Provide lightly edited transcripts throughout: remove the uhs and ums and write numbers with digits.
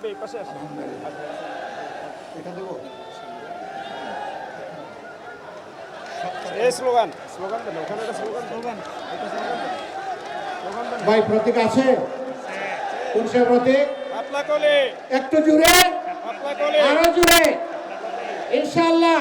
লাগবে এই পাশে আসেন। এটা দেবো এই স্লোগান স্লোগান দেন, ওখানে একটা স্লোগান স্লোগান স্লোগান দেন। ভাই প্রতীক আছে? কোন সে প্রতীক? শাপলা কলি, একটু জুড়ে, শাপলা কলি, আরো জুড়ে, ইনশাআল্লাহ,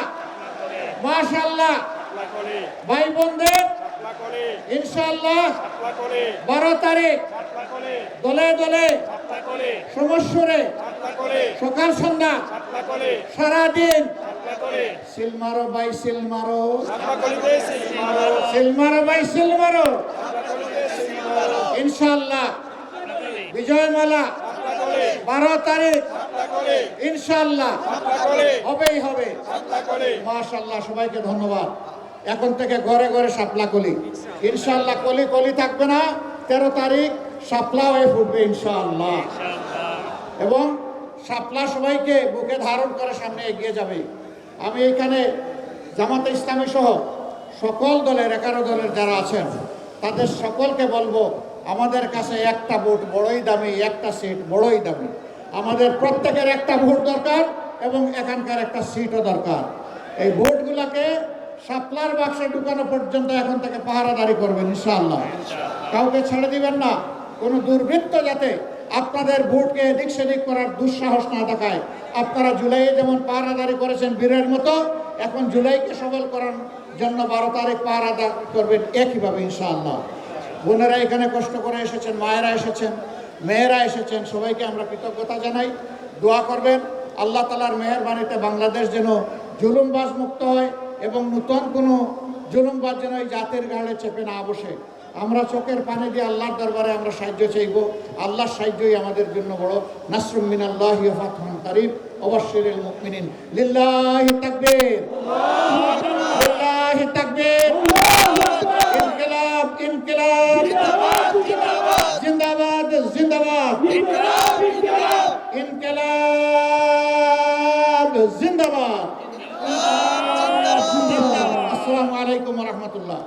মাশাআল্লাহ। শাপলা কলি, ভাই বোনদের শাপলা কলি, ইনশাআল্লাহ শাপলা কলি, 12 তারিখ শাপলা কলি, দলে দলে শাপলা কলি, সমস্যরে শাপলা কলি, সকাল সন্ধ্যা শাপলা কলি, সারাদিন শাপলা কলি, সিল মারো ভাই সিল মারো, শাপলা কলি দিয়েছি মারো, সিল মারো ভাই সিল মারো, শাপলা কলি দিয়েছি মারো, ইনশাআল্লাহ বিজয়মালা শাপলা কলি, 12 তারিখ শাপলা কলি, ইনশাআল্লাহ শাপলা কলি, হবেই হবে। শাপলা কলি। মাশাআল্লাহ, সবাইকে ধন্যবাদ। এখন থেকে ঘরে ঘরে শাপলা কলি ইনশাআল্লাহ। কলি কলি থাকবে না, 13 তারিখ শাপলা হয়ে ফুটবে ইনশাআল্লাহ। এবং শাপলা সবাইকে বুকে ধারণ করে সামনে এগিয়ে যাবে। আমি এখানে জামাতে ইসলামী সহ সকল দলের 11 দলের যারা আছেন তাদের সকলকে বলবো, আমাদের কাছে একটা ভোট বড়ই দামি, একটা সিট বড়ই দামি। আমাদের প্রত্যেকের একটা ভোট দরকার এবং এখানকার একটা সিটও দরকার। এই ভোটগুলোকে শাপলার বাক্সে ঢুকানো পর্যন্ত এখন থেকে পাহারাদারি করবেন ইনশাআল্লাহ। কাউকে ছেড়ে দিবেন না। কোনো দুর্বৃত্ত যাতে আপনাদের ভোটকে এদিক সেদিক করার দুঃসাহস না দেখায়। আপনারা জুলাইয়ে যেমন পাহারাদারি করেছেন বীরের মতো, এখন জুলাইকে সফল করার জন্য 12 তারিখ পাহারাদারি করবেন একইভাবে ইনশাআল্লাহ। বোনেরা এখানে কষ্ট করে এসেছেন, মায়েরা এসেছেন, মেয়েরা এসেছেন, সবাইকে আমরা কৃতজ্ঞতা জানাই। দোয়া করবেন আল্লাহ তাআলার মেহেরবানিতে বাংলাদেশ যেন জুলুমবাজ মুক্ত হয় এবং নতুন কোনো জুলুমবাজ যেন এই জাতির গাড়ে চেপে না বসে। আমরা চোখের পানি দিয়ে আল্লাহর দরবারে আমরা সাহায্য চাইব। আল্লাহর সাহায্যই আমাদের জন্য বড়। নাসরুম মিনাল্লাহি ওয়া ফাতহুন কারীব ওয়া বাশশিরিল মুমিনিন। লিল্লাহি তাকবীর, লিল্লাহি তাকবীর, ইনকিলাব ইনকিলাব, জিন্দাবাদ জিন্দাবাদ, ইনকিলাব জিন্দাবাদ। আসসালামু আলাইকুম ওয়া রাহমাতুল্লাহ।